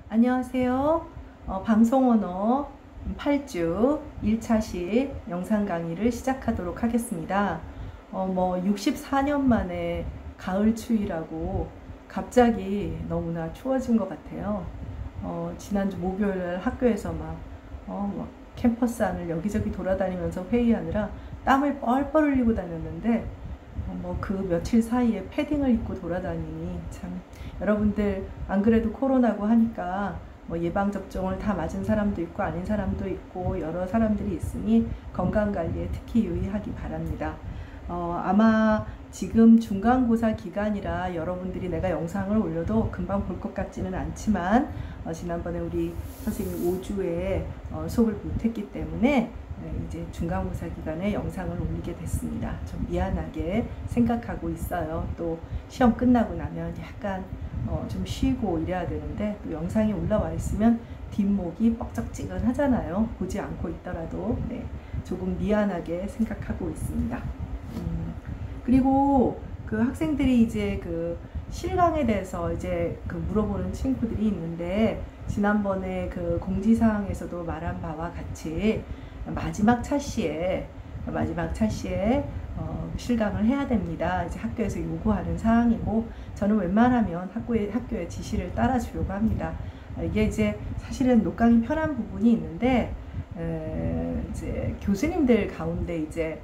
안녕하세요. 방송 언어 8주 1차식 영상 강의를 시작하도록 하겠습니다. 64년 만에 가을 추위라고 갑자기 너무나 추워진 것 같아요. 지난주 목요일 학교에서 막 캠퍼스 안을 여기저기 돌아다니면서 회의하느라 땀을 뻘뻘 흘리고 다녔는데 그 며칠 사이에 패딩을 입고 돌아다니니 참, 여러분들 안 그래도 코로나고 하니까 예방접종을 다 맞은 사람도 있고 아닌 사람도 있고 여러 사람들이 있으니 건강관리에 특히 유의하기 바랍니다. 아마 지금 중간고사 기간이라 여러분들이 내가 영상을 올려도 금방 볼 것 같지는 않지만 지난번에 우리 선생님 5주에 수업을 못했기 때문에 이제 중간고사 기간에 영상을 올리게 됐습니다. 좀 미안하게 생각하고 있어요. 또 시험 끝나고 나면 약간 좀 쉬고 이래야 되는데 또 영상이 올라와 있으면 뒷목이 뻑적지근하잖아요. 보지 않고 있더라도 조금 미안하게 생각하고 있습니다. 그리고 그 학생들이 이제 그 실강에 대해서 이제 물어보는 친구들이 있는데, 지난번에 그 공지사항에서도 말한 바와 같이 마지막 차시에 실강을 해야 됩니다. 이제 학교에서 요구하는 사항이고, 저는 웬만하면 학교의 지시를 따라주려고 합니다. 이게 이제 사실은 녹강이 편한 부분이 있는데, 이제 교수님들 가운데 이제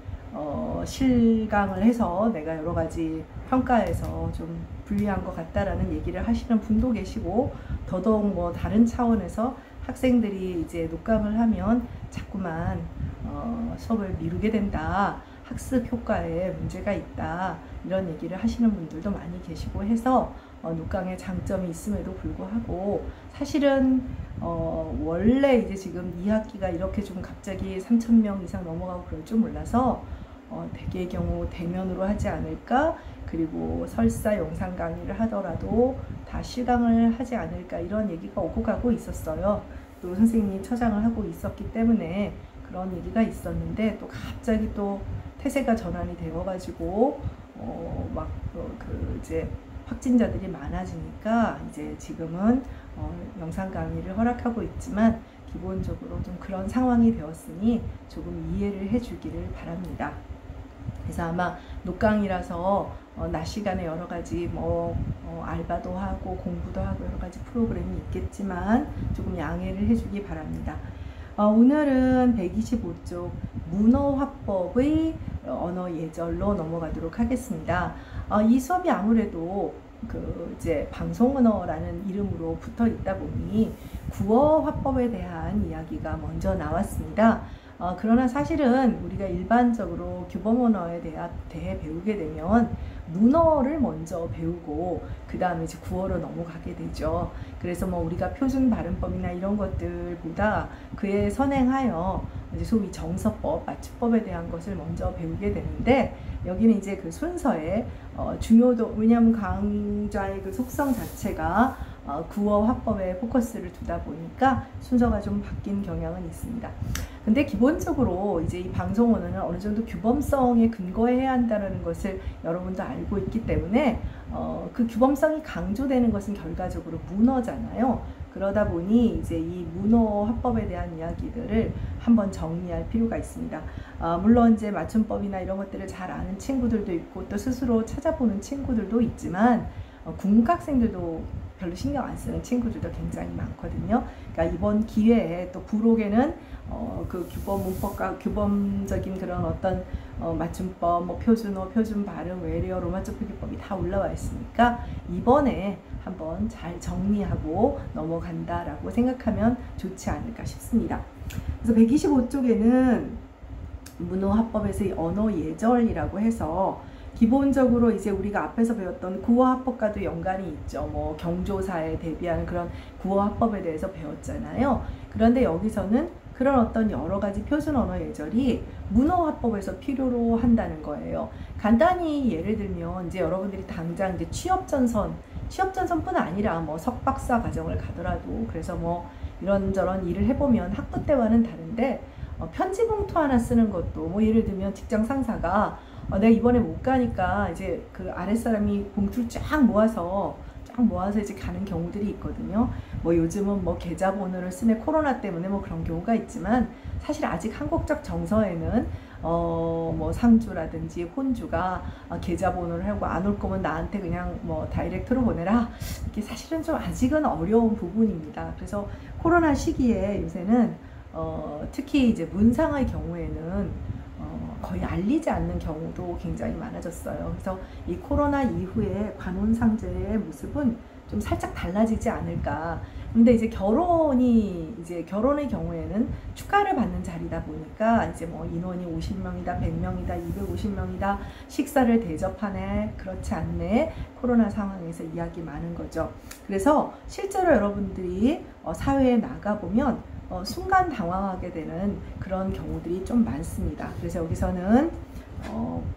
실강을 해서 내가 여러 가지 평가에서 좀 불리한 것 같다라는 얘기를 하시는 분도 계시고, 더더욱 다른 차원에서 학생들이 이제 녹강을 하면 자꾸만 수업을 미루게 된다, 학습 효과에 문제가 있다, 이런 얘기를 하시는 분들도 많이 계시고 해서 녹강의 장점이 있음에도 불구하고 사실은 원래 이제 지금 2학기가 이렇게 좀 갑자기 3,000명 이상 넘어가고 그럴 줄 몰라서 대개의 경우 대면으로 하지 않을까, 그리고 설사 영상 강의를 하더라도 다 실강을 하지 않을까, 이런 얘기가 오고 가고 있었어요. 또 선생님이 처장을 하고 있었기 때문에 그런 얘기가 있었는데, 또 갑자기 또 태세가 전환이 되어가지고 이제 확진자들이 많아지니까 이제 지금은 영상 강의를 허락하고 있지만 기본적으로 좀 그런 상황이 되었으니 조금 이해를 해주기를 바랍니다. 그래서 아마 녹강이라서 낮 시간에 여러 가지 알바도 하고 공부도 하고 여러 가지 프로그램이 있겠지만 조금 양해를 해주기 바랍니다. 오늘은 125쪽 문어화법의 언어 예절로 넘어가도록 하겠습니다. 이 수업이 아무래도 이제 방송 언어라는 이름으로 붙어 있다 보니 구어 화법에 대한 이야기가 먼저 나왔습니다. 그러나 사실은 우리가 일반적으로 규범 언어에 대해 배우게 되면 문어를 먼저 배우고 그 다음에 이제 구어로 넘어가게 되죠. 그래서 우리가 표준 발음법이나 이런 것들보다 그에 선행하여 이제 소위 정서법, 맞춤법에 대한 것을 먼저 배우게 되는데, 여기는 이제 그 순서에 중요도, 왜냐하면 강좌의 그 속성 자체가 구어 화법에 포커스를 두다 보니까 순서가 좀 바뀐 경향은 있습니다. 근데 기본적으로 이제 이 방송 언어는 어느 정도 규범성에 근거해야 한다는 것을 여러분도 알고 있기 때문에 그 규범성이 강조되는 것은 결과적으로 문어잖아요. 그러다 보니 이제 이 문어 화법에 대한 이야기들을 한번 정리할 필요가 있습니다. 물론 이제 맞춤법이나 이런 것들을 잘 아는 친구들도 있고 또 스스로 찾아보는 친구들도 있지만 국문학생들도 별로 신경 안 쓰는 친구들도 굉장히 많거든요. 그러니까 이번 기회에 또 부록에는 그 규범 문법과 규범적인 그런 어떤 맞춤법, 표준어, 표준 발음, 외래어, 로마적 표기법이 다 올라와 있으니까 이번에 한번 잘 정리하고 넘어간다라고 생각하면 좋지 않을까 싶습니다. 그래서 125쪽에는 문어화법에서의 언어 예절이라고 해서 기본적으로 이제 우리가 앞에서 배웠던 구어화법과도 연관이 있죠. 경조사에 대비하는 그런 구어화법에 대해서 배웠잖아요. 그런데 여기서는 그런 어떤 여러 가지 표준 언어 예절이 문어화법에서 필요로 한다는 거예요. 간단히 예를 들면 이제 여러분들이 당장 이제 취업전선뿐 아니라 석박사 과정을 가더라도, 그래서 이런저런 일을 해보면 학부 때와는 다른데 편지 봉투 하나 쓰는 것도 예를 들면 직장 상사가 내가 이번에 못 가니까 이제 그 아랫사람이 봉투를 쫙 모아서 쫙 모아서 이제 가는 경우들이 있거든요. 뭐 요즘은 뭐 계좌번호를 쓰네 코로나 때문에 뭐 그런 경우가 있지만 사실 아직 한국적 정서에는 뭐 상주라든지 혼주가 계좌번호를 하고 안 올 거면 나한테 그냥 뭐 다이렉트로 보내라. 이게 사실은 좀 아직은 어려운 부분입니다. 그래서 코로나 시기에 요새는 특히 이제 문상의 경우에는 거의 알리지 않는 경우도 굉장히 많아졌어요. 그래서 이 코로나 이후에 관혼상제의 모습은 좀 살짝 달라지지 않을까. 근데 이제 결혼의 경우에는 축가를 받는 자리다 보니까 이제 뭐 인원이 50명이다, 100명이다, 250명이다, 식사를 대접하네, 그렇지 않네, 코로나 상황에서 이야기 많은 거죠. 그래서 실제로 여러분들이 사회에 나가보면 순간 당황하게 되는 그런 경우들이 좀 많습니다. 그래서 여기서는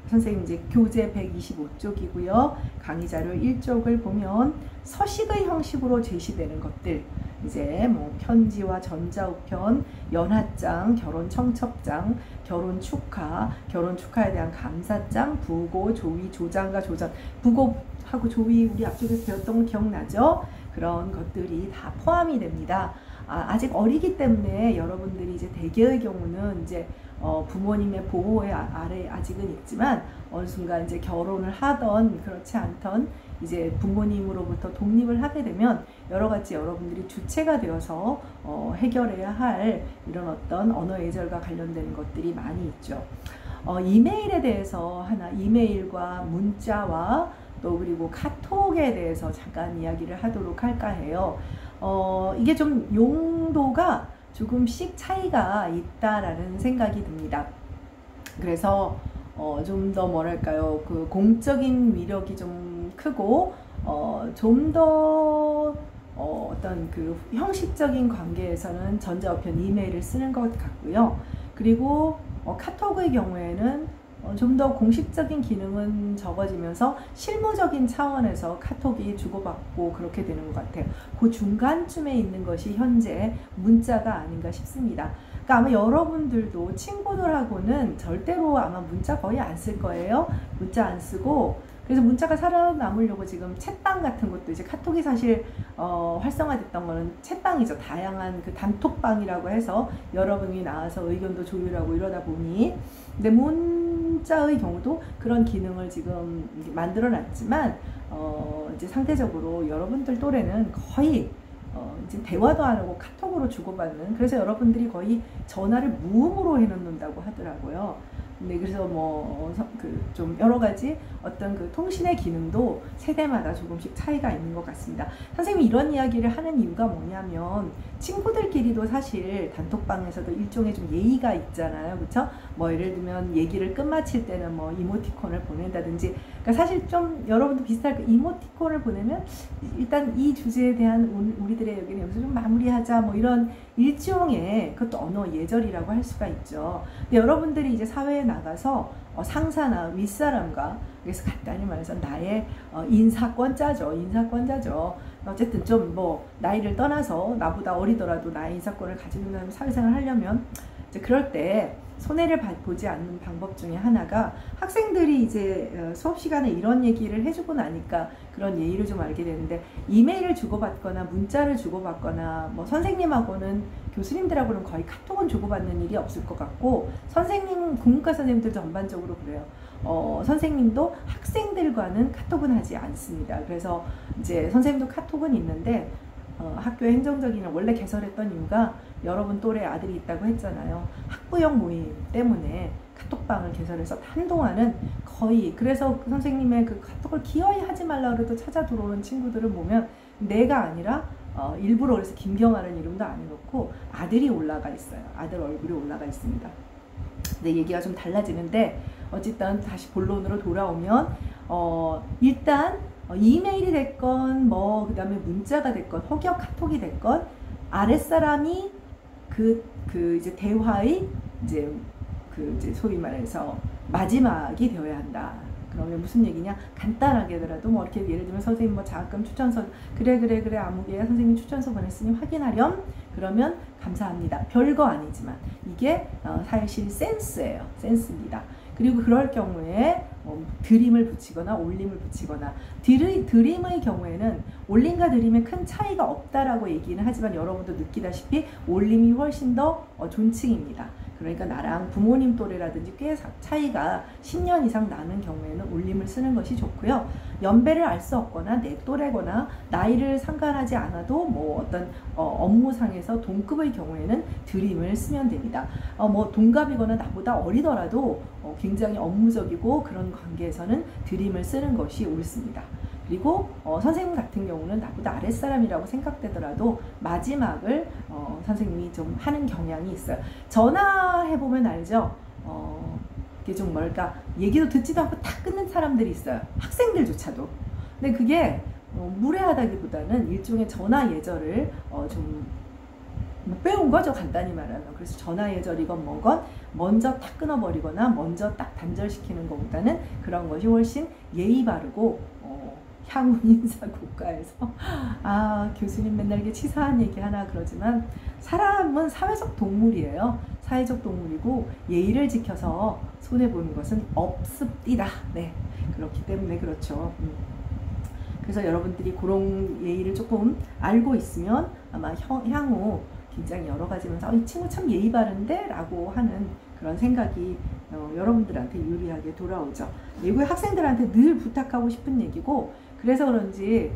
선생님 이제 교재 125쪽이고요. 강의 자료 1쪽을 보면 서식의 형식으로 제시되는 것들, 이제 뭐 편지와 전자우편, 연하장, 결혼 청첩장, 결혼 축하에 대한 감사장, 부고, 조위, 조장과 조전. 부고하고 조위 우리 앞쪽에서 배웠던 거 기억나죠? 그런 것들이 다 포함이 됩니다. 아직 어리기 때문에 여러분들이 이제 대개의 경우는 이제 부모님의 보호의 아래 아직은 있지만 어느 순간 이제 결혼을 하던 그렇지 않던 이제 부모님으로부터 독립을 하게 되면 여러 가지 여러분들이 주체가 되어서 해결해야 할 이런 어떤 언어 예절과 관련된 것들이 많이 있죠. 이메일에 대해서 이메일과 문자와 또 그리고 카톡에 대해서 잠깐 이야기를 하도록 할까 해요. 이게 좀 용도가 조금씩 차이가 있다라는 생각이 듭니다. 그래서 좀 더 뭐랄까요, 그 공적인 위력이 좀 크고 좀 더 어떤 그 형식적인 관계에서는 전자우편 이메일을 쓰는 것 같고요. 그리고 카톡의 경우에는 좀 더 공식적인 기능은 적어지면서 실무적인 차원에서 카톡이 주고받고 그렇게 되는 것 같아요. 그 중간쯤에 있는 것이 현재 문자가 아닌가 싶습니다. 그러니까 아마 여러분들도 친구들하고는 절대로 아마 문자 거의 안 쓸 거예요. 문자 안 쓰고, 그래서 문자가 살아남으려고 지금 챗방 같은 것도 이제 카톡이 사실 활성화됐던 거는 챗방이죠. 다양한 그 단톡방이라고 해서 여러분이 나와서 의견도 조율하고 이러다 보니. 근데 문자의 경우도 그런 기능을 지금 만들어 놨지만 이제 상대적으로 여러분들 또래는 거의 이제 대화도 안 하고 카톡으로 주고받는, 그래서 여러분들이 거의 전화를 무음으로 해놓는다고 하더라고요. 네, 그래서 뭐 좀 여러 가지 어떤 그 통신의 기능도 세대마다 조금씩 차이가 있는 것 같습니다. 선생님이 이런 이야기를 하는 이유가 뭐냐면 친구들끼리도 사실 단톡방에서도 일종의 좀 예의가 있잖아요, 그렇죠? 뭐 예를 들면 얘기를 끝마칠 때는 뭐 이모티콘을 보낸다든지, 그러니까 사실 좀 여러분도 비슷할 거, 이모티콘을 보내면 일단 이 주제에 대한 우리들의 여기는 여기서 좀 마무리하자, 뭐 이런 일종의 그것도 언어 예절이라고 할 수가 있죠. 근데 여러분들이 이제 사회에 나가서 상사나 윗사람과, 그래서 간단히 말해서 나의 인사권자죠. 어쨌든 좀 뭐 나이를 떠나서 나보다 어리더라도 나의 인사권을 가지고 있는 사회생활을 하려면 이제 그럴 때 손해를 보지 않는 방법 중에 하나가, 학생들이 이제 수업 시간에 이런 얘기를 해주고 나니까 그런 예의를 좀 알게 되는데, 이메일을 주고받거나 문자를 주고받거나 뭐 선생님하고는, 교수님들하고는 거의 카톡은 주고받는 일이 없을 것 같고, 국문과 선생님들 전반적으로 그래요. 선생님도 학생들과는 카톡은 하지 않습니다. 그래서 이제 선생님도 카톡은 있는데 학교의 행정적인 원래 개설했던 이유가 여러분 또래 아들이 있다고 했잖아요. 학부형 모임 때문에 카톡방을 개설해서 한동안은 거의, 그래서 선생님의 그 카톡을 기어이 하지 말라 그래도 찾아 들어오는 친구들을 보면 내가 아니라 일부러 그래서 김경아라는 이름도 안 해놓고 아들이 올라가 있어요. 아들 얼굴이 올라가 있습니다. 근데 얘기가 좀 달라지는데 어쨌든 다시 본론으로 돌아오면 일단 이메일이 됐건 뭐 그다음에 문자가 됐건 혹여 카톡이 됐건 아랫사람이 이제 대화의 이제 이제 소위 말해서 마지막이 되어야 한다. 그러면 무슨 얘기냐? 간단하게더라도 뭐 이렇게 예를 들면 선생님 뭐 장학금 추천서 그래 아무개야 선생님 추천서 보냈으니 확인하렴. 그러면 감사합니다. 별거 아니지만 이게 사실 센스예요. 센스입니다. 그리고 그럴 경우에 드림을 붙이거나 올림을 붙이거나, 드림의 경우에는 올림과 드림에 큰 차이가 없다라고 얘기는 하지만 여러분도 느끼다시피 올림이 훨씬 더 존칭입니다. 그러니까 나랑 부모님 또래라든지 꽤 차이가 10년 이상 나는 경우에는 올림을 쓰는 것이 좋고요. 연배를 알 수 없거나 내 또래거나 나이를 상관하지 않아도 뭐 어떤 업무상에서 동급의 경우에는 드림을 쓰면 됩니다. 뭐 동갑이거나 나보다 어리더라도 굉장히 업무적이고 그런 관계에서는 드림을 쓰는 것이 옳습니다. 그리고 선생님 같은 경우는 나보다 아랫사람이라고 생각되더라도 마지막을 선생님이 좀 하는 경향이 있어요. 전화해보면 알죠? 이게 좀 뭘까, 얘기도 듣지도 않고 딱 끊는 사람들이 있어요. 학생들조차도. 근데 그게 무례하다기보다는 일종의 전화 예절을 좀 못 배운 거죠, 간단히 말하면. 그래서 전화 예절이건 뭐건 먼저 딱 끊어버리거나 먼저 딱 단절시키는 것보다는 그런 것이 훨씬 예의 바르고 향후 인사 국가에서 교수님 맨날 이게 치사한 얘기 하나 그러지만 사람은 사회적 동물이에요. 사회적 동물이고 예의를 지켜서 손해보는 것은 없습니다. 네, 그렇기 때문에 그렇죠. 그래서 여러분들이 그런 예의를 조금 알고 있으면 아마 향후 굉장히 여러 가지면서 이 친구 참 예의 바른데? 라고 하는 그런 생각이 여러분들한테 유리하게 돌아오죠. 외국의 학생들한테 늘 부탁하고 싶은 얘기고, 그래서 그런지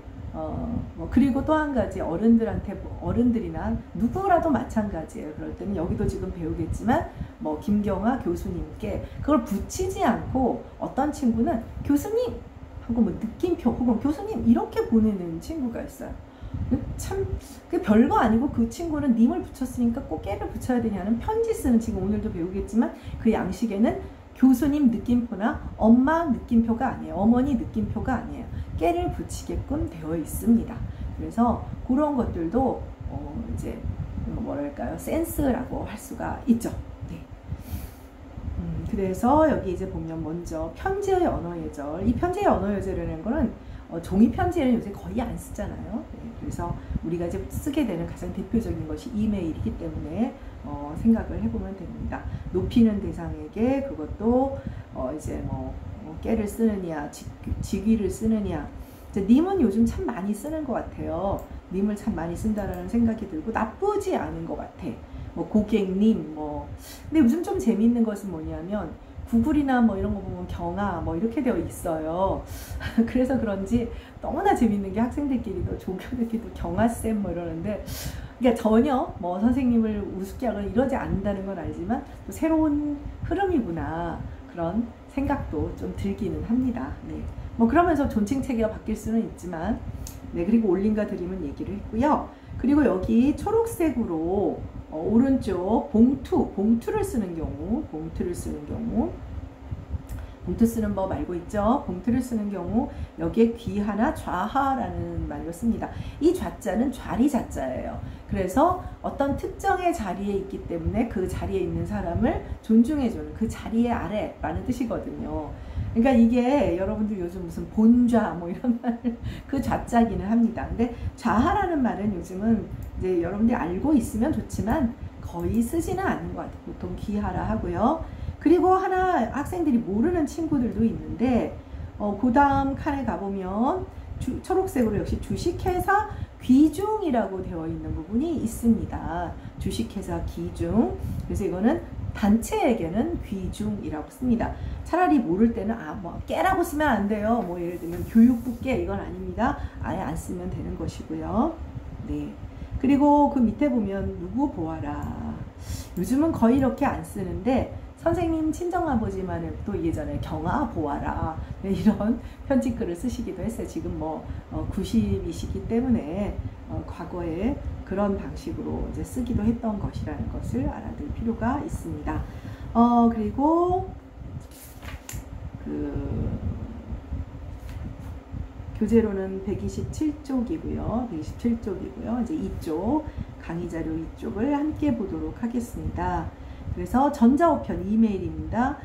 그리고 또 한 가지, 어른들이나 누구라도 마찬가지예요. 그럴 때는 여기도 지금 배우겠지만 뭐 김경아 교수님께 그걸 붙이지 않고 어떤 친구는 교수님 하고 뭐 느낌표 혹은 교수님 이렇게 보내는 친구가 있어요. 참 그 별거 아니고 그 친구는 님을 붙였으니까 꼭 깨를 붙여야 되냐는 편지 쓰는, 지금 오늘도 배우겠지만 그 양식에는 교수님 느낌표나 엄마 느낌표가 아니에요. 어머니 느낌표가 아니에요. 깨를 붙이게끔 되어 있습니다. 그래서 그런 것들도 이제 뭐랄까요, 센스라고 할 수가 있죠. 네. 그래서 여기 이제 보면 먼저 편지의 언어 예절. 이 편지의 언어 예절이라는 거는 종이 편지에는 요새 거의 안 쓰잖아요. 네. 그래서 우리가 이제 쓰게 되는 가장 대표적인 것이 이메일이기 때문에 생각을 해보면 됩니다. 높이는 대상에게 그것도 이제 깨를 쓰느냐, 직위를 쓰느냐. 님은 요즘 참 많이 쓰는 것 같아요. 님을 참 많이 쓴다라는 생각이 들고 나쁘지 않은 것 같아. 고객님 근데 요즘 좀 재미있는 것은 뭐냐면 구글이나 이런 거 보면 경아 이렇게 되어 있어요. 그래서 그런지 너무나 재밌는 게 학생들끼리도 조교들끼리도 경아쌤 이러는데, 그러니까 전혀 선생님을 우습게 하거나 이러지 않는다는 건 알지만 또 새로운 흐름이구나 그런 생각도 좀 들기는 합니다. 네. 그러면서 존칭 체계가 바뀔 수는 있지만, 네, 그리고 올림과 드림은 얘기를 했고요. 그리고 여기 초록색으로 오른쪽 봉투를 쓰는 경우, 봉투 쓰는 법 알고 있죠? 봉투를 쓰는 경우 여기에 귀하나 좌하라는 말로 씁니다. 이 좌자는 좌리 자자예요. 그래서 어떤 특정의 자리에 있기 때문에 그 자리에 있는 사람을 존중해주는, 그 자리의 아래라는 뜻이거든요. 그러니까 이게 여러분들 요즘 무슨 본좌 이런 말을 그 좌자기는 합니다. 근데 좌하라는 말은 요즘은 이제 여러분들이 알고 있으면 좋지만 거의 쓰지는 않는 것 같아요. 보통 귀하라 하고요. 그리고 하나 학생들이 모르는 친구들도 있는데 그 다음 칸에 가보면 초록색으로 역시 주식회사 귀중이라고 되어 있는 부분이 있습니다. 주식회사 귀중. 그래서 이거는 단체에게는 귀중이라고 씁니다. 차라리 모를 때는 깨라고 쓰면 안 돼요. 예를 들면 교육부 깨 이건 아닙니다. 아예 안 쓰면 되는 것이고요. 네. 그리고 그 밑에 보면 누구 보아라. 요즘은 거의 이렇게 안 쓰는데 선생님 친정아버지만은 또 예전에 경아 보아라, 네, 이런 편지글을 쓰시기도 했어요. 지금 90이시기 때문에 과거에 그런 방식으로 이제 쓰기도 했던 것이라는 것을 알아둘 필요가 있습니다. 그리고 교재로는 127쪽이고요. 127쪽이고요. 이제 이쪽 강의 자료 이쪽을 함께 보도록 하겠습니다. 그래서 전자우편 이메일입니다.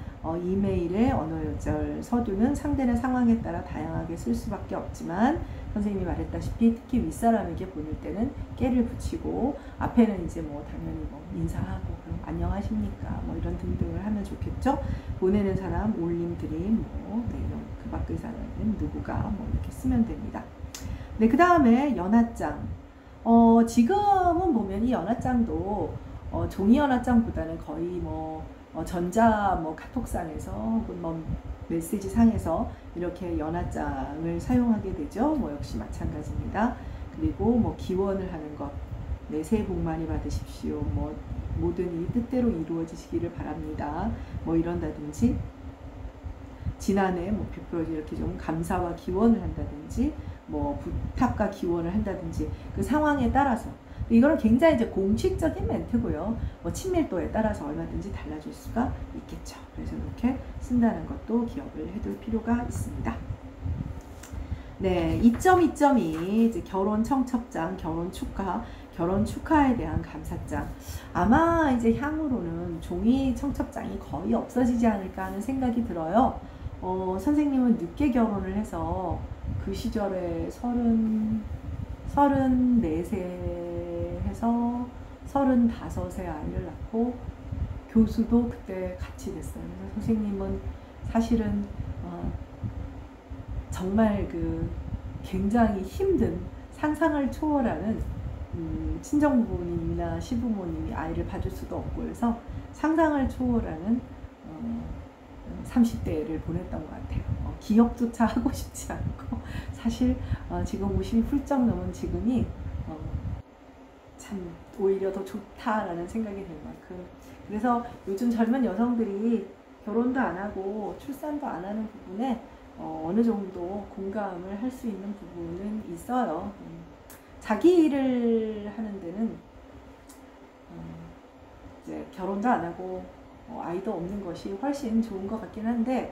이메일의 언어요절 서두는 상대나 상황에 따라 다양하게 쓸 수밖에 없지만 선생님이 말했다시피 특히 윗사람에게 보낼 때는 깨를 붙이고 앞에는 이제 뭐 당연히 뭐 인사하고 그럼 안녕하십니까 뭐 이런 등등을 하면 좋겠죠. 보내는 사람 올림 드림 뭐 네, 그 밖의 사람은 누구가 뭐 이렇게 쓰면 됩니다. 네, 그 다음에 연하장. 지금은 보면 이 연하장도 종이 연하장보다는 거의 뭐 전자 뭐 카톡상에서 혹은 뭐 메시지 상에서 이렇게 연하장을 사용하게 되죠. 뭐 역시 마찬가지입니다. 그리고 뭐 기원을 하는 것, 네, 새해 복 많이 받으십시오. 뭐 모든 일이 뜻대로 이루어지시기를 바랍니다. 뭐 이런다든지 지난해 뭐 100% 이렇게 좀 감사와 기원을 한다든지 뭐 부탁과 기원을 한다든지 그 상황에 따라서 이거는 굉장히 이제 공식적인 멘트고요. 뭐 친밀도에 따라서 얼마든지 달라질 수가 있겠죠. 그래서 이렇게 쓴다는 것도 기억을 해둘 필요가 있습니다. 네, 2.2.2 이제 결혼 청첩장, 결혼 축하, 결혼 축하에 대한 감사장. 아마 이제 향후로는 종이 청첩장이 거의 없어지지 않을까 하는 생각이 들어요. 선생님은 늦게 결혼을 해서 그 시절에 34세 해서 35세 아이를 낳고 교수도 그때 같이 됐어요. 그래서 선생님은 사실은 정말 그 굉장히 힘든 상상을 초월하는 친정부모님이나 시부모님이 아이를 봐줄 수도 없고 그래서 상상을 초월하는 30대를 보냈던 것 같아요. 기억조차 하고 싶지 않고 사실 지금 50이 훌쩍 넘은 지금이 참 오히려 더 좋다라는 생각이 들 만큼 그래서 요즘 젊은 여성들이 결혼도 안 하고 출산도 안 하는 부분에 어느 정도 공감을 할 수 있는 부분은 있어요. 자기 일을 하는 데는 이제 결혼도 안 하고 아이도 없는 것이 훨씬 좋은 것 같긴 한데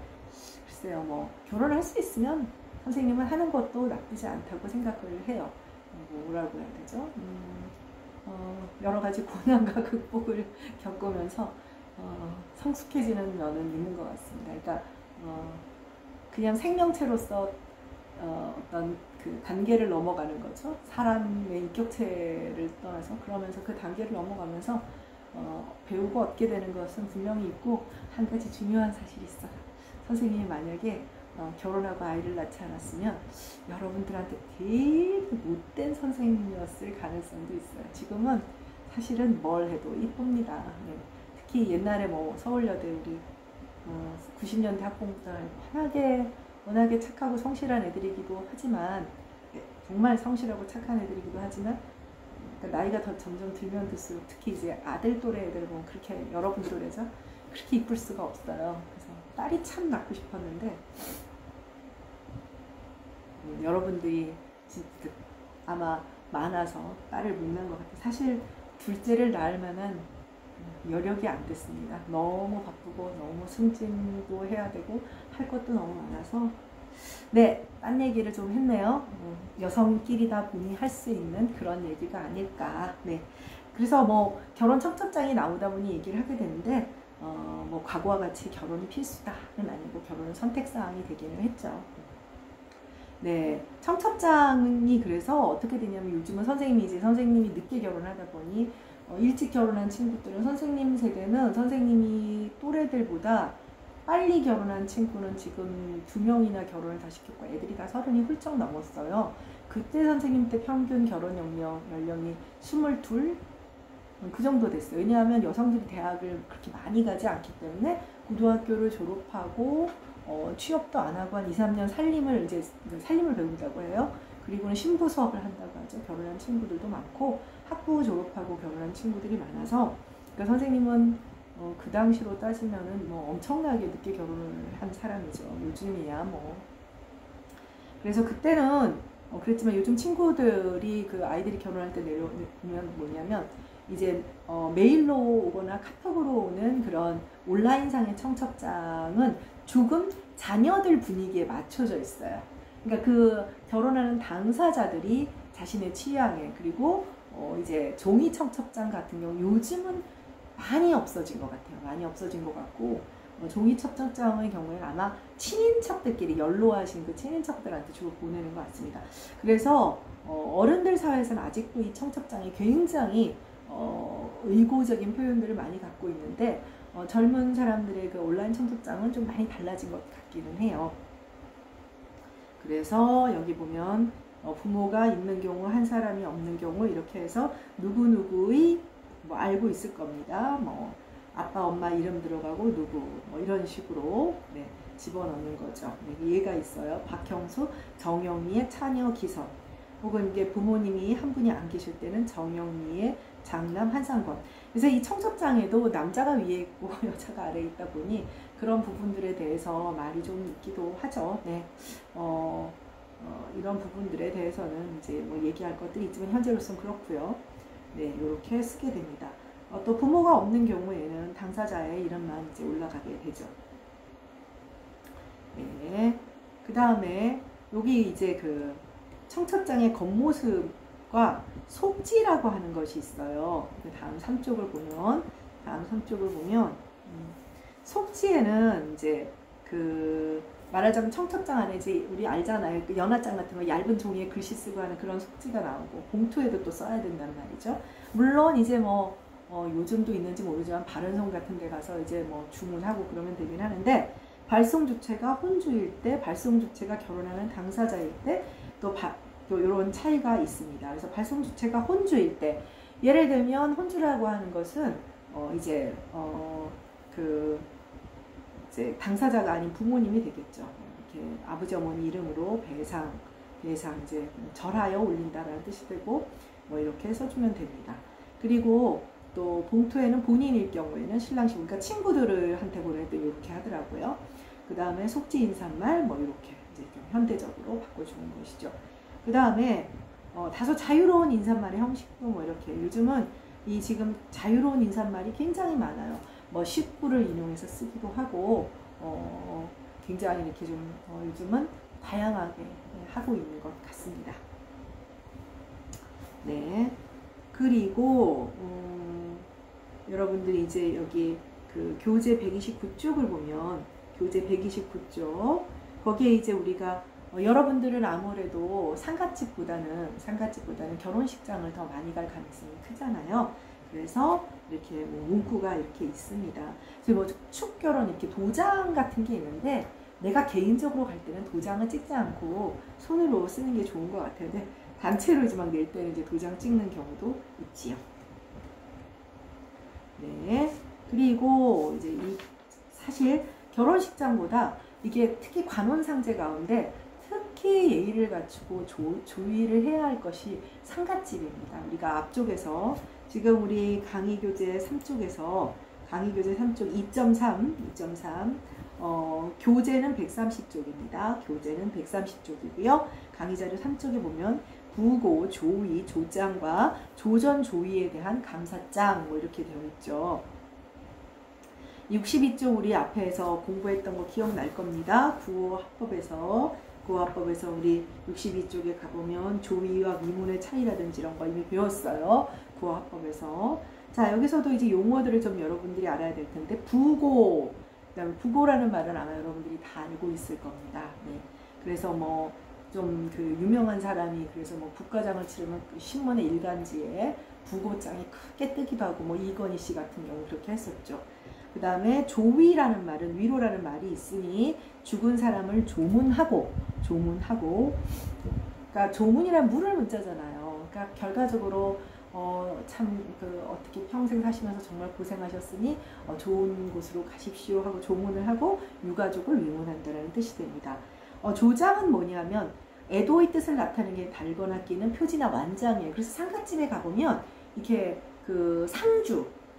글쎄요, 뭐 결혼을 할 수 있으면 선생님은 하는 것도 나쁘지 않다고 생각을 해요. 뭐라고 해야 되죠? 여러 가지 고난과 극복을 겪으면서 성숙해지는 면은 있는 것 같습니다. 그러니까 그냥 생명체로서 어떤 그 단계를 넘어가는 거죠. 사람의 인격체를 떠나서 그러면서 그 단계를 넘어가면서 배우고 얻게 되는 것은 분명히 있고 한 가지 중요한 사실이 있어요. 선생님이 만약에 결혼하고 아이를 낳지 않았으면 여러분들한테 되게 못된 선생님이었을 가능성도 있어요. 지금은 사실은 뭘 해도 이쁩니다. 네. 특히 옛날에 뭐 서울여대 우리 90년대 학부모들 워낙에 착하고 성실한 애들이기도 하지만 정말 성실하고 착한 애들이기도 하지만 그러니까 나이가 더 점점 들면 들수록 특히 이제 아들 또래 애들 보면 그렇게 여러분 또래죠. 그렇게 이쁠 수가 없어요. 그래서 딸이 참 낳고 싶었는데 여러분들이 아마 많아서 딸을 못 낳은 것 같아요. 사실 둘째를 낳을 만한 여력이 안 됐습니다. 너무 바쁘고 너무 승진도 해야 되고 할 것도 너무 많아서 네, 딴 얘기를 좀 했네요. 여성끼리다 보니 할 수 있는 그런 얘기가 아닐까. 네, 그래서 뭐 결혼 청첩장이 나오다 보니 얘기를 하게 되는데 뭐 과거와 같이 결혼이 필수다는 아니고 결혼은 선택사항이 되기는 했죠. 네, 청첩장이 그래서 어떻게 되냐면 요즘은 선생님이 늦게 결혼하다 보니 일찍 결혼한 친구들은 선생님 세대는 선생님이 또래들보다 빨리 결혼한 친구는 지금 2명이나 결혼을 다 시켰고 애들이 다 30이 훌쩍 넘었어요. 그때 선생님 때 평균 결혼 연령이 22? 그 정도 됐어요. 왜냐하면 여성들이 대학을 그렇게 많이 가지 않기 때문에 고등학교를 졸업하고 취업도 안 하고 한 2, 3년 살림을 배운다고 해요. 그리고는 신부 수업을 한다고 하죠. 결혼한 친구들도 많고 학부 졸업하고 결혼한 친구들이 많아서 그러니까 선생님은 그 당시로 따지면은 뭐 엄청나게 늦게 결혼을 한 사람이죠. 요즘이야 뭐. 그래서 그때는 그랬지만 요즘 친구들이 그 아이들이 결혼할 때 내려오면 뭐냐면 이제 메일로 오거나 카톡으로 오는 그런 온라인상의 청첩장은 조금 자녀들 분위기에 맞춰져 있어요. 그러니까 그 결혼하는 당사자들이 자신의 취향에 그리고 이제 종이 청첩장 같은 경우 요즘은 많이 없어진 것 같아요. 많이 없어진 것 같고 종이 청첩장의 경우에는 아마 친인척들끼리 연로하신 그 친인척들한테 주로 보내는 것 같습니다. 그래서 어른들 사회에서는 아직도 이 청첩장이 굉장히 의고적인 표현들을 많이 갖고 있는데 젊은 사람들의 그 온라인 청첩장은 좀 많이 달라진 것 같기는 해요. 그래서 여기 보면 부모가 있는 경우 한 사람이 없는 경우 이렇게 해서 누구누구의 뭐 알고 있을 겁니다. 뭐 아빠 엄마 이름 들어가고 누구 뭐 이런 식으로 네, 집어넣는 거죠. 얘가 있어요. 박형수, 정영미의 차녀 기선, 혹은 이게 부모님이 한 분이 안 계실 때는 정영미의 장남 한상권. 그래서 이 청첩장에도 남자가 위에 있고 여자가 아래에 있다 보니 그런 부분들에 대해서 말이 좀 있기도 하죠. 네. 이런 부분들에 대해서는 이제 뭐 얘기할 것들이 있지만 현재로서는 그렇고요. 네, 이렇게 쓰게 됩니다. 또 부모가 없는 경우에는 당사자의 이름만 이제 올라가게 되죠. 네. 그 다음에 여기 이제 그 청첩장의 겉모습과 속지라고 하는 것이 있어요. 다음 3쪽을 보면, 속지에는 이제 그 말하자면 청첩장 안에 이제 우리 알잖아요. 그 연하장 같은 거 얇은 종이에 글씨 쓰고 하는 그런 속지가 나오고 봉투에도 또 써야 된단 말이죠. 물론 이제 뭐 요즘도 있는지 모르지만 바른송 같은 데 가서 이제 뭐 주문하고 그러면 되긴 하는데, 발송 주체가 혼주일 때, 발송 주체가 결혼하는 당사자일 때 또 이런 차이가 있습니다. 그래서 발송 주체가 혼주일 때, 예를 들면 혼주라고 하는 것은 이제 당사자가 아닌 부모님이 되겠죠. 이렇게 아버지 어머니 이름으로 배상 이제 절하여 올린다라는 뜻이 되고 뭐 이렇게 써주면 됩니다. 그리고 또 봉투에는 본인일 경우에는 신랑식, 그러니까 친구들한테 보낼 때 이렇게 하더라고요. 그 다음에 속지 인사말 뭐 이렇게 이제 좀 현대적으로 바꿔주는 것이죠. 그 다음에 다소 자유로운 인사말의 형식도 뭐 이렇게, 요즘은 이 지금 자유로운 인사말이 굉장히 많아요. 뭐 식구를 인용해서 쓰기도 하고 굉장히 이렇게 좀 요즘은 다양하게 하고 있는 것 같습니다. 네. 그리고 여러분들이 이제 여기 그 교재 129쪽을 보면, 교재 129쪽 거기에 이제 우리가 여러분들은 아무래도 상갓집보다는 결혼식장을 더 많이 갈 가능성이 크잖아요. 그래서 이렇게 뭐 문구가 이렇게 있습니다. 그래서 뭐 축결혼 이렇게 도장 같은 게 있는데, 내가 개인적으로 갈 때는 도장을 찍지 않고 손으로 쓰는 게 좋은 것 같아요. 근데 단체로 이제 막 낼 때는 이제 도장 찍는 경우도 있지요. 네. 그리고 이제 사실 결혼식장보다 이게 특히 관혼상제 가운데 특히 예의를 갖추고 조의를 해야 할 것이 상갓집입니다. 우리가 앞쪽에서 지금 우리 강의교재 3쪽에서 강의교재 3쪽 2.3 교재는 130쪽입니다. 교재는 130쪽이고요. 강의자료 3쪽에 보면 부고, 조의, 조장과 조전 조의에 대한 감사장 뭐 이렇게 되어 있죠. 62쪽 우리 앞에서 공부했던 거 기억날 겁니다. 구호합법에서 우리 62쪽에 가보면 조의와 미문의 차이라든지 이런 거 이미 배웠어요. 구호합법에서. 자, 여기서도 이제 용어들을 좀 여러분들이 알아야 될 텐데, 부고, 그다음에 부고라는 말은 아마 여러분들이 다 알고 있을 겁니다. 네. 그래서 뭐 좀 그 유명한 사람이 그래서 뭐 국가장을 치르면 그 신문의 일간지에 부고장이 크게 뜨기도 하고, 뭐 이건희 씨 같은 경우 그렇게 했었죠. 그 다음에 조위라는 말은 위로라는 말이 있으니 죽은 사람을 조문하고, 그러니까 조문이란 물을 문자잖아요. 그러니까 결과적으로 어떻게 평생 사시면서 정말 고생하셨으니 좋은 곳으로 가십시오 하고 조문을 하고 유가족을 위문한다는 뜻이 됩니다. 조장은 뭐냐면 애도의 뜻을 나타내는 게 달거나 끼는 표지나 완장이에요. 그래서 상갓집에 가보면 이렇게 그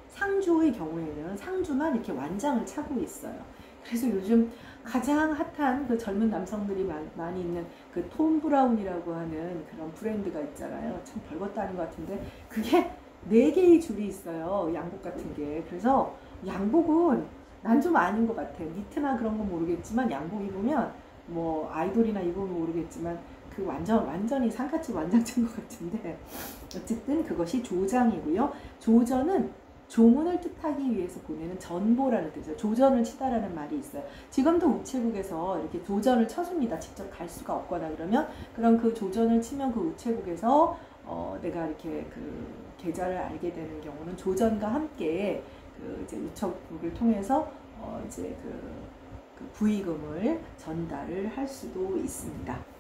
상주의 경우에는 상주만 이렇게 완장을 차고 있어요. 그래서 요즘 가장 핫한 그 젊은 남성들이 많이 있는 그 톰 브라운이라고 하는 그런 브랜드가 있잖아요. 참 별것도 아닌 것 같은데 그게 4개의 줄이 있어요. 양복 같은 게. 그래서 양복은 난 좀 아닌 것 같아요. 니트나 그런 건 모르겠지만 양복 입으면 뭐 아이돌이나 입으면 모르겠지만 그 완전히 상갓집 완장차인 것 같은데, 어쨌든 그것이 조장이고요. 조전은 조문을 뜻하기 위해서 보내는 전보라는 뜻이에요. 조전을 치다라는 말이 있어요. 지금도 우체국에서 이렇게 조전을 쳐줍니다. 직접 갈 수가 없거나 그러면, 그럼 그 조전을 치면 그 우체국에서 내가 이렇게 그 계좌를 알게 되는 경우는 조전과 함께 그 이제 우체국을 통해서 이제 그 부의금을 전달을 할 수도 있습니다.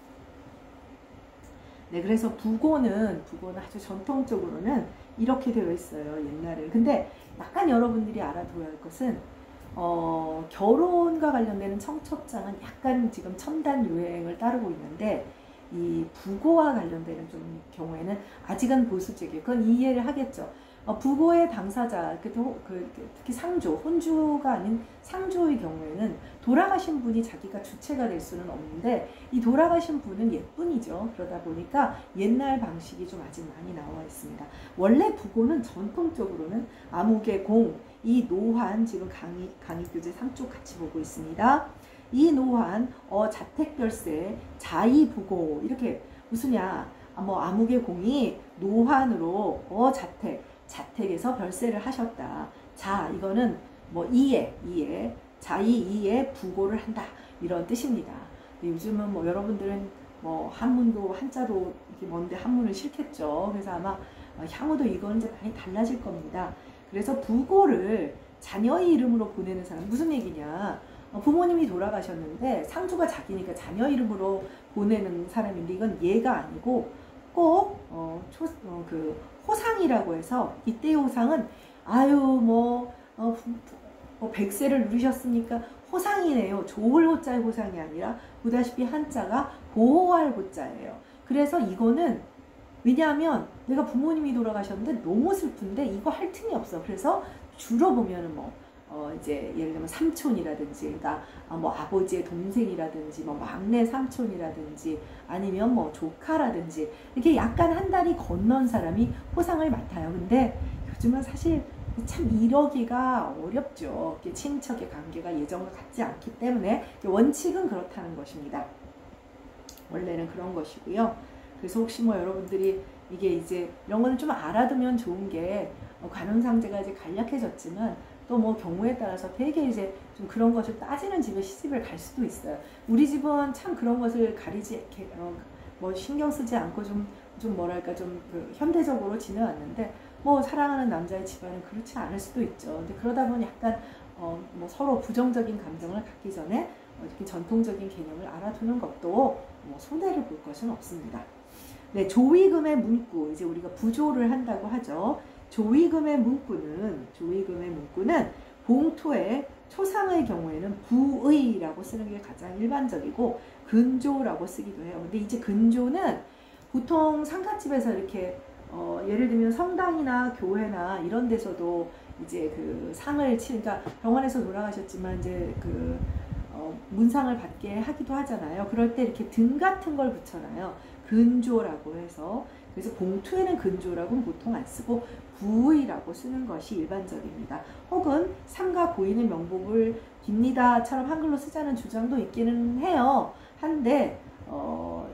네, 그래서 부고는 아주 전통적으로는 이렇게 되어 있어요, 옛날에는. 근데 약간 여러분들이 알아둬야 할 것은, 결혼과 관련되는 청첩장은 약간 지금 첨단 유행을 따르고 있는데, 이 부고와 관련되는 좀 경우에는 아직은 보수적이에요. 그건 이해를 하겠죠. 부고의 당사자, 특히 상조, 혼주가 아닌 상조의 경우에는 돌아가신 분이 자기가 주체가 될 수는 없는데, 이 돌아가신 분은 옛분이죠. 그러다 보니까 옛날 방식이 좀 아직 많이 나와 있습니다. 원래 부고는 전통적으로는 아무개 공, 이 노환, 지금 강의교재 3쪽 같이 보고 있습니다. 이 노환, 자택별세, 자의부고, 이렇게 무슨냐, 아무개 공이 노환으로 자택에서 별세를 하셨다. 자, 이거는 이에 자의이에 부고를 한다, 이런 뜻입니다. 요즘은 여러분들은 한문도 한자로 이렇게 뭔데 한문을 싫겠죠. 그래서 아마 향후도 이건 이제 많이 달라질 겁니다. 그래서 부고를 자녀의 이름으로 보내는 사람, 무슨 얘기냐? 부모님이 돌아가셨는데 상주가 자기니까 자녀 이름으로 보내는 사람인데, 이건 예가 아니고 꼭 그 호상이라고 해서, 이때의 호상은 백세를 누리셨으니까 호상이네요. 좋을 호자의 호상이 아니라 보다시피 한자가 보호할 호자예요. 그래서 이거는 왜냐하면 내가 부모님이 돌아가셨는데 너무 슬픈데 이거 할 틈이 없어. 그래서 주로 보면은 이제 예를 들면 삼촌이라든지, 그러니까 아버지의 동생이라든지, 막내 삼촌이라든지, 아니면 조카라든지, 이렇게 약간 한 달이 건넌 사람이 호상을 맡아요. 근데 요즘은 사실 참 이러기가 어렵죠. 친척의 관계가 예전과 같지 않기 때문에 원칙은 그렇다는 것입니다. 원래는 그런 것이고요. 그래서 혹시 여러분들이 이게 이제 이런 거는 좀 알아두면 좋은 게, 관혼상제가 이제 간략해졌지만 또 경우에 따라서 되게 이제 좀 그런 것을 따지는 집에 시집을 갈 수도 있어요. 우리 집은 참 그런 것을 가리지 신경 쓰지 않고 좀 뭐랄까 좀 현대적으로 지내왔는데, 사랑하는 남자의 집안은 그렇지 않을 수도 있죠. 근데 그러다 보니 약간 서로 부정적인 감정을 갖기 전에 이렇게 전통적인 개념을 알아두는 것도 손해를 볼 것은 없습니다. 네, 조위금의 문구, 이제 우리가 부조를 한다고 하죠. 조위금의 문구는 봉토에 초상의 경우에는 부의라고 쓰는 게 가장 일반적이고, 근조라고 쓰기도 해요. 근데 이제 근조는 보통 상갓집에서 이렇게 예를 들면 성당이나 교회나 이런 데서도 이제 그 상을 그러니까 병원에서 돌아가셨지만 이제 문상을 받게 하기도 하잖아요. 그럴 때 이렇게 등 같은 걸 붙여놔요. 근조라고 해서. 그래서 봉투에는 근조라고는 보통 안 쓰고 부의라고 쓰는 것이 일반적입니다. 혹은 삼가 고인의 명복을 빕니다처럼 한글로 쓰자는 주장도 있기는 해요. 한데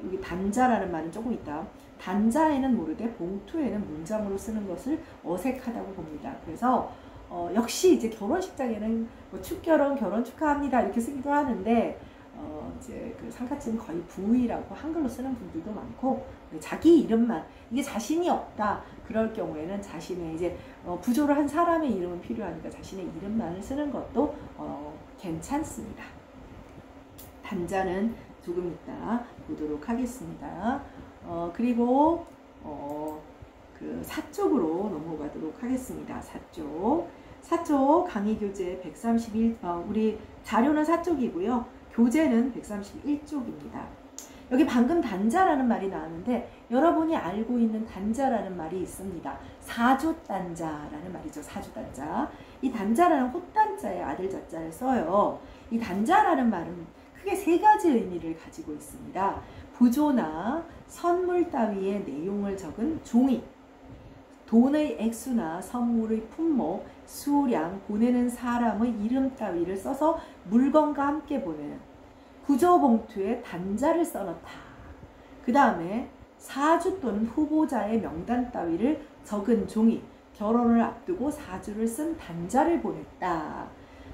여기 단자라는 말은 조금 있다. 단자에는 모르되 봉투에는 문장으로 쓰는 것을 어색하다고 봅니다. 그래서 역시 이제 결혼식장에는 축결혼, 결혼 축하합니다 이렇게 쓰기도 하는데, 이제 상가집은 거의 부의라고 한글로 쓰는 분들도 많고, 자기 이름만, 이게 자신이 없다 그럴 경우에는 자신의 이제 부조를 한 사람의 이름은 필요하니까 자신의 이름만을 쓰는 것도 괜찮습니다. 단자는 조금 이따 보도록 하겠습니다. 그리고 사쪽으로 넘어가도록 하겠습니다. 사쪽 강의교재 131, 우리 자료는 사쪽이고요. 교재는 131쪽입니다. 여기 방금 단자라는 말이 나왔는데, 여러분이 알고 있는 단자라는 말이 있습니다. 사주단자라는 말이죠. 사주단자. 이 단자라는 호단자에 아들 자자를 써요. 이 단자라는 말은 크게 세 가지 의미를 가지고 있습니다. 부조나 선물 따위의 내용을 적은 종이, 돈의 액수나 선물의 품목, 수량, 보내는 사람의 이름 따위를 써서 물건과 함께 보내는 부조봉투에 단자를 써놓다. 그 다음에 사주 또는 후보자의 명단 따위를 적은 종이, 결혼을 앞두고 사주를 쓴 단자를 보냈다.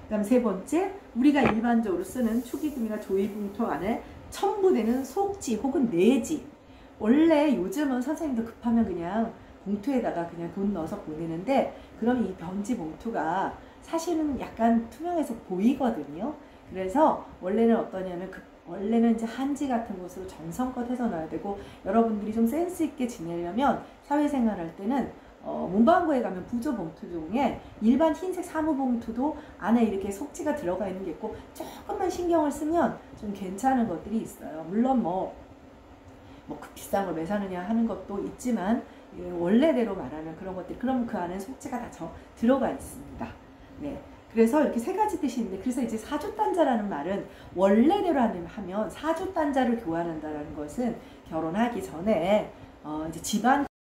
그다음 세 번째, 우리가 일반적으로 쓰는 축의금이나 조의봉투 안에 첨부되는 속지 혹은 내지. 원래 요즘은 선생님도 급하면 그냥 봉투에다가 그냥 돈 넣어서 보내는데, 그럼 이 병지 봉투가 사실은 약간 투명해서 보이거든요. 그래서 원래는 어떠냐면 원래는 이제 한지 같은 곳으로 정성껏 해서 넣어야 되고, 여러분들이 좀 센스 있게 지내려면 사회생활 할 때는 문방구에 가면 부조 봉투 중에 일반 흰색 사무 봉투도 안에 이렇게 속지가 들어가 있는 게 있고, 조금만 신경을 쓰면 좀 괜찮은 것들이 있어요. 물론 그 비싼 걸 왜 사느냐 하는 것도 있지만, 원래대로 말하면 그런 것들, 그럼 그 안에 속지가 다 들어가 있습니다. 네. 그래서 이렇게 세 가지 뜻이 있는데, 그래서 이제 사주단자라는 말은 원래대로 하면 사주단자를 교환한다는 것은 결혼하기 전에 이제 집안